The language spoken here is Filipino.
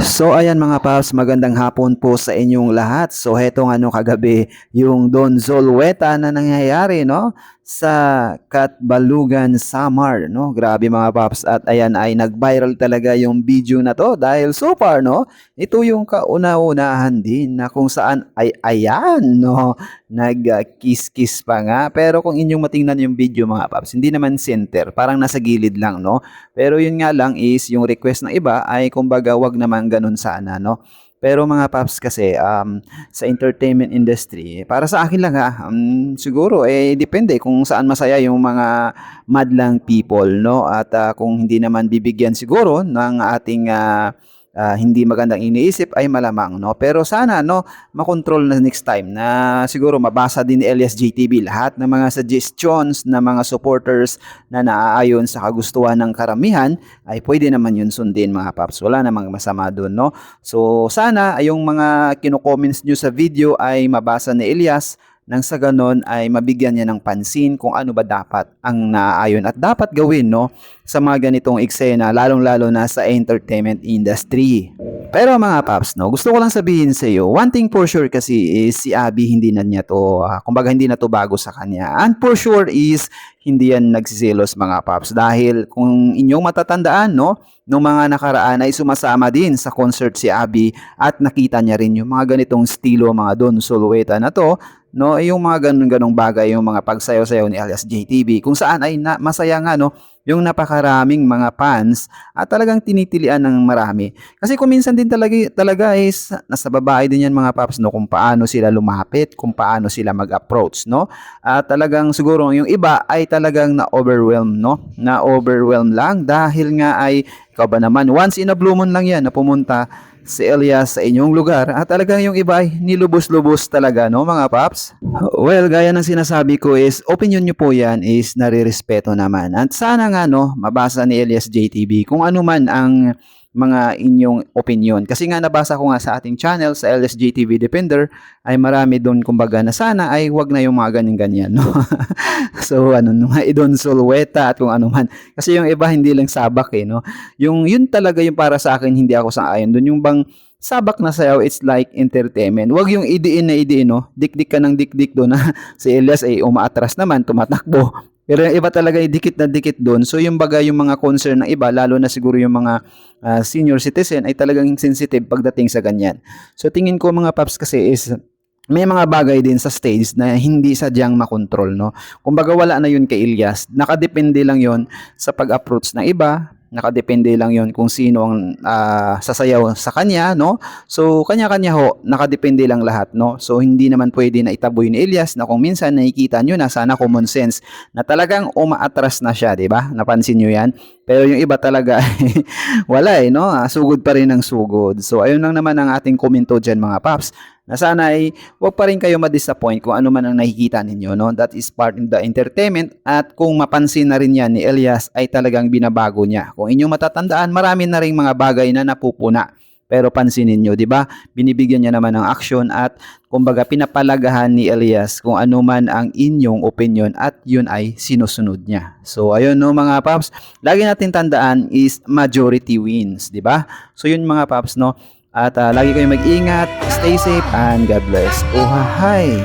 So ayan mga paps, magandang hapon po sa inyong lahat. So heto nga no kagabi yung Don Zolweta na nangyayari no sa Katbalugan, Samar no. Grabe mga paps at ayan ay nag-viral talaga yung video na to dahil so far no, ito yung kauna-unahan din na kung saan ay ayan no, nag-kiss-kiss pa nga. Pero kung inyong matingnan yung video mga paps, hindi naman center, parang nasa gilid lang no. Pero yun nga lang is yung request ng iba ay kumbaga wag naman ganun sana no. Pero mga paps kasi sa entertainment industry, para sa akin lang siguro depende kung saan masaya yung mga madlang people no at kung hindi naman bibigyan siguro ng ating hindi magandang iniisip ay malamang no. Pero sana no makontrol na next time na siguro mabasa din ni Elias JTB lahat ng mga suggestions ng mga supporters na naaayon sa kagustuhan ng karamihan ay pwede naman yun sundin mga paps. Wala namang masama doon no. So sana yung mga kino-comments nyo sa video ay mabasa ni Elias nang sa ganon ay mabigyan niya ng pansin kung ano ba dapat ang naaayon at dapat gawin no sa mga ganitong eksena lalong-lalo na sa entertainment industry. Pero mga paps no, gusto ko lang sabihin sa iyo, one thing for sure kasi is si Abby hindi na niya to, kumbaga hindi na to bago sa kanya. And for sure is hindi yan nagsiselos mga paps dahil kung inyong matatandaan no, nung mga nakaraan ay sumasama din sa concert si Abby at nakita niya rin yung mga ganitong estilo mga Don Zolweta na to no, yung mga ganung-ganong bagay, yung mga pagsayaw-sayaw ni Elias JTB kung saan ay masaya nga no, yung napakaraming mga fans at talagang tinitilian ng marami. Kasi kung minsan din talaga is nasa babae din yan mga paps no, kung paano sila lumapit, kung paano sila mag-approach no. At talagang siguro yung iba ay talagang na-overwhelm no, na-overwhelm lang dahil nga ay ikaw ba naman once in a blue moon lang yan na pumunta si Elias sa inyong lugar at talagang yung iba ay nilubos-lubos talaga no mga paps. Well, gaya ng sinasabi ko is opinion nyo po yan is narirespeto naman at sana nga no mabasa ni Elias JTB kung ano man ang mga inyong opinion. Kasi nga nabasa ko nga sa ating channel sa LSJTV Defender ay marami doon kumbaga na sana ay wag na yung mga ganyan-ganyan no. So ano mga Don Zolweta at kung ano man. Kasi yung iba hindi lang sabak no. Yung yun talaga yung para sa akin hindi ako sang-ayon doon yung bang sabak na sayaw it's like entertainment. Wag yung idiin na idiin no. Dikdik ka ng dikdik doon na si Elias ay umaatras naman tumatakbo. Pero yung iba talaga ay dikit na dikit doon. So yung baga yung mga concern ng iba, lalo na siguro yung mga senior citizen ay talagang sensitive pagdating sa ganyan. So tingin ko mga paps kasi is may mga bagay din sa stage na hindi sadyang makontrol no. Kumbaga wala na yun kay Elias. Nakadepende lang yun sa pag-approach ng iba. Nakadepende lang yon kung sino ang sasayaw sa kanya no. So kanya-kanya ho, nakadepende lang lahat no. So hindi naman pwede na itaboy ni Elias na kung minsan nakikita nyo na sana common sense na talagang umaatras na siya, di ba? Napansin nyo yan? Pero yung iba talaga wala no. Sugod pa rin ang sugod. So ayun lang naman ang ating komento dyan mga paps. Na sana ay wag pa rin kayo ma-disappoint kung ano man ang nakikita ninyo no. That is part of the entertainment at kung mapansin na rin yan ni Elias ay talagang binabago niya. Kung inyong matatandaan, marami na ring mga bagay na napupuna. Pero pansinin nyo, di ba? Binibigyan niya naman ng action at kumbaga pinapalagahan ni Elias kung ano man ang inyong opinion at yun ay sinusunod niya. So ayun no mga paps, lagi natin tandaan is majority wins, di ba? So yun mga paps no. At lagi kayong mag-ingat, stay safe, and God bless. Oh, hi!